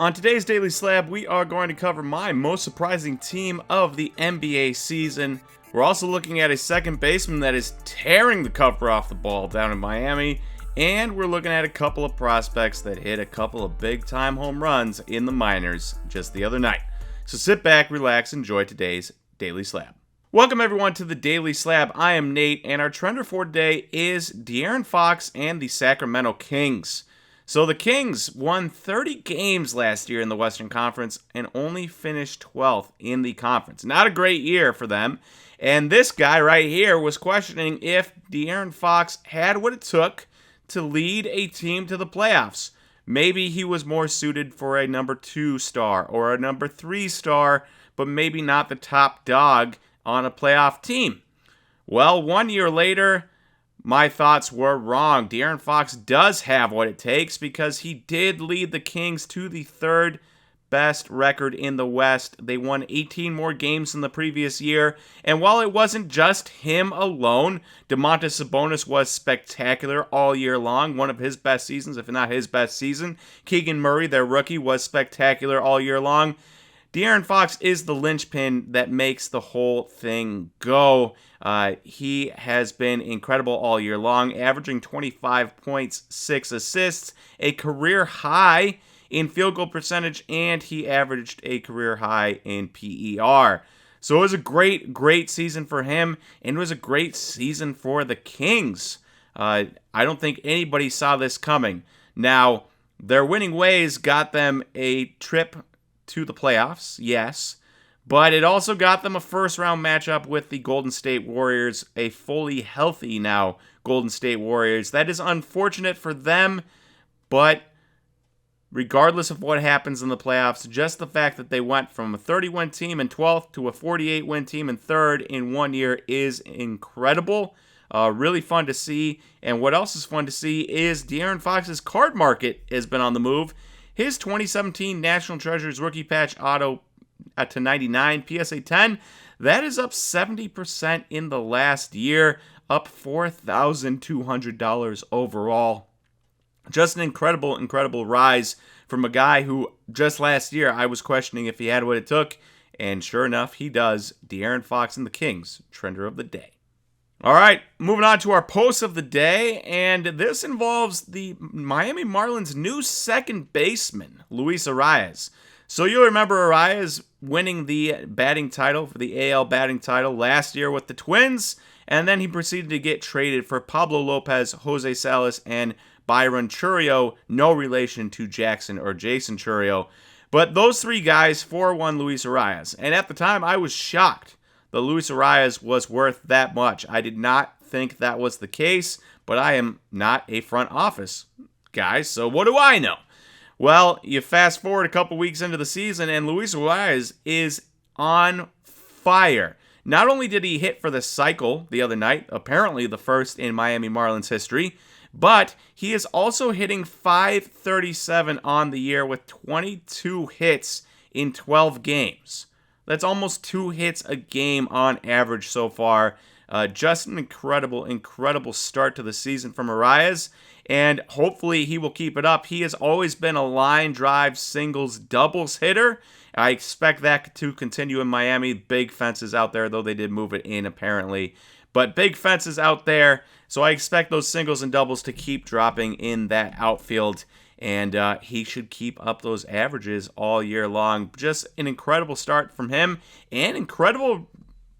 On today's Daily Slab, we are going to cover my most surprising team of the NBA season. We're also looking at a second baseman that is tearing the cover off the ball down in Miami. And we're looking at a couple of prospects that hit a couple of big-time home runs in the minors just the other night. So sit back, relax, enjoy today's Daily Slab. Welcome everyone to the Daily Slab. I am Nate, and our trender for today is De'Aaron Fox and the Sacramento Kings. So the Kings won 30 games last year in the Western Conference and only finished 12th in the conference. Not a great year for them. And this guy right here was questioning if De'Aaron Fox had what it took to lead a team to the playoffs. Maybe he was more suited for a number 2 star or a number 3 star, but maybe not the top dog on a playoff team. Well, 1 year later, my thoughts were wrong. De'Aaron Fox does have what it takes because he did lead the Kings to the third best record in the West. They won 18 more games than the previous year. And while it wasn't just him alone, Domantas Sabonis was spectacular all year long. One of his best seasons, if not his best season. Keegan Murray, their rookie, was spectacular all year long. De'Aaron Fox is the linchpin that makes the whole thing go. He has been incredible all year long, averaging 25 points, 6 assists, a career high in field goal percentage, and he averaged a career high in PER. So it was a great season for him, and it was a great season for the Kings. I don't think anybody saw this coming. Now, their winning ways got them a trip to the playoffs, yes, but it also got them a first-round matchup with the Golden State Warriors, a fully healthy now Golden State Warriors. That is unfortunate for them, but regardless of what happens in the playoffs, just the fact that they went from a 30-win team in 12th to a 48-win team in 3rd in 1 year is incredible. Really fun to see. And what else is fun to see is De'Aaron Fox's card market has been on the move. His 2017 National Treasures rookie patch auto to 99 PSA 10, that is up 70% in the last year, up $4,200 overall. Just an incredible rise from a guy who just last year I was questioning if he had what it took, and sure enough, he does. De'Aaron Fox and the Kings, trender of the day. All right, moving on to our post of the day, and this involves the Miami Marlins' new second baseman, Luis Arraez. So you'll remember Arraez winning the batting title for the AL batting title last year with the Twins, and then he proceeded to get traded for Pablo Lopez, Jose Salas, and Byron Chourio, no relation to Jackson or Jason Chourio. But those three guys 4-1 Luis Arraez, and at the time I was shocked that Luis Arraez was worth that much. I did not think that was the case, but I am not a front office guy, so what do I know? Well, you fast forward a couple weeks into the season, and Luis Arraez is on fire. Not only did he hit for the cycle the other night, apparently the first in Miami Marlins history, but he is also hitting .537 on the year with 22 hits in 12 games. That's almost 2 hits a game on average so far. Just an incredible start to the season from Arraez, and hopefully he will keep it up. He has always been a line drive, singles, doubles hitter. I expect that to continue in Miami. Big fences out there, though they did move it in apparently. But big fences out there, so I expect those singles and doubles to keep dropping in that outfield. And he should keep up those averages all year long. Just an incredible start from him and incredible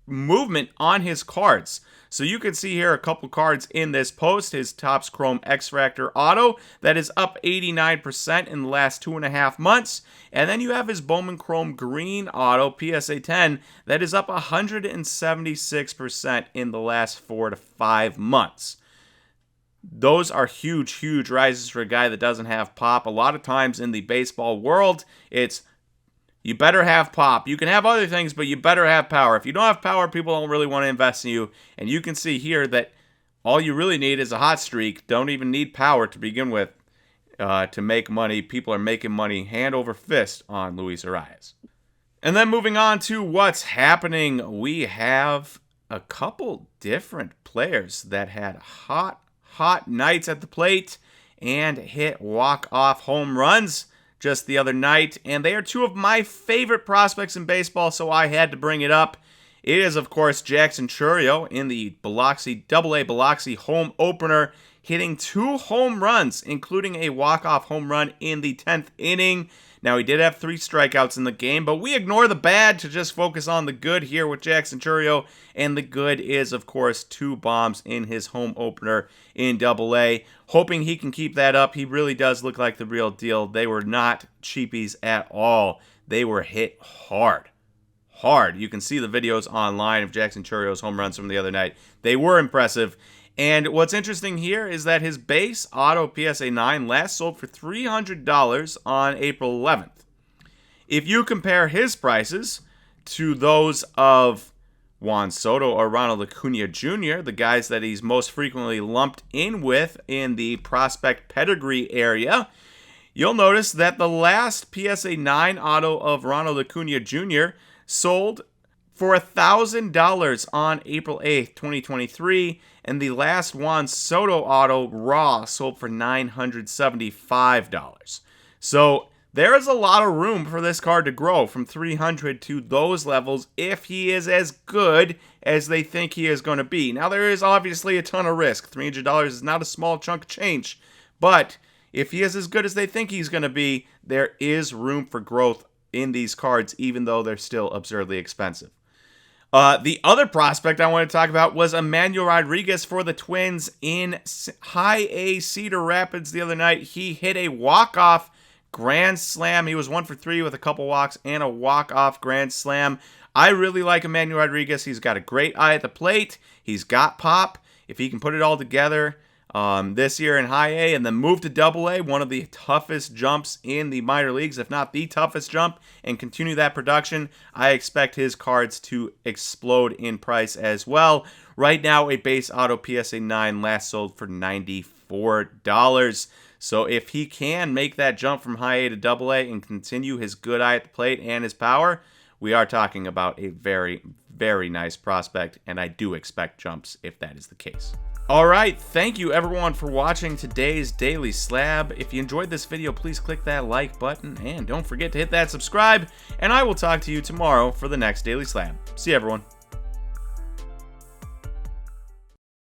movement on his cards. So you can see here a couple cards in this post. His Topps Chrome X-Fractor Auto, that is up 89% in the last 2.5 months. And then you have his Bowman Chrome Green Auto PSA 10, that is up 176% in the last 4 to 5 months. Those are huge rises for a guy that doesn't have pop. A lot of times in the baseball world, it's you better have pop. You can have other things, but you better have power. If you don't have power, people don't really want to invest in you. And you can see here that all you really need is a hot streak. Don't even need power to begin with to make money. People are making money hand over fist on Luis Arraez. And then moving on to what's happening, we have a couple different players that had hot nights at the plate and hit walk-off home runs. just the other night, and they are two of my favorite prospects in baseball, so I had to bring it up. It is, of course, Jackson Chourio in the Biloxi, AA Biloxi home opener, hitting 2 home runs, including a walk-off home run in the 10th inning. Now, he did have 3 strikeouts in the game, but we ignore the bad to just focus on the good here with Jackson Chourio, and the good is, of course, 2 bombs in his home opener in AA. Hoping he can keep that up. He really does look like the real deal. They were not cheapies at all. They were hit hard. You can see the videos online of Jackson Chourio's home runs from the other night. They were impressive. And what's interesting here is that his base auto PSA 9 last sold for $300 on April 11th. If you compare his prices to those of Juan Soto or Ronald Acuna Jr., the guys that he's most frequently lumped in with in the prospect pedigree area, you'll notice that the last PSA 9 auto of Ronald Acuna Jr. sold for $1,000 on April 8th, 2023, and the last Juan Soto auto raw sold for $975. So there is a lot of room for this card to grow from $300 to those levels if he is as good as they think he is going to be. Now, there is obviously a ton of risk. $300 is not a small chunk of change, but if he is as good as they think he's going to be, there is room for growth in these cards, even though they're still absurdly expensive. The other prospect I want to talk about was Emmanuel Rodriguez for the Twins in High A Cedar Rapids the other night. He hit a walk-off grand slam. He was 1 for 3 with a couple walks and a walk-off grand slam. I really like Emmanuel Rodriguez. He's got a great eye at the plate. He's got pop. If he can put it all together this year in High A and then move to Double A, one of the toughest jumps in the minor leagues, if not the toughest jump, and continue that production, I expect his cards to explode in price as well. Right now, a base auto PSA 9 last sold for $94. So if he can make that jump from High A to Double A and continue his good eye at the plate and his power, we are talking about a very, very nice prospect, and I do expect jumps if that is the case. All right, thank you everyone for watching today's Daily Slab. If you enjoyed this video, please click that like button and don't forget to hit that subscribe, and I will talk to you tomorrow for the next Daily Slab. See you, everyone.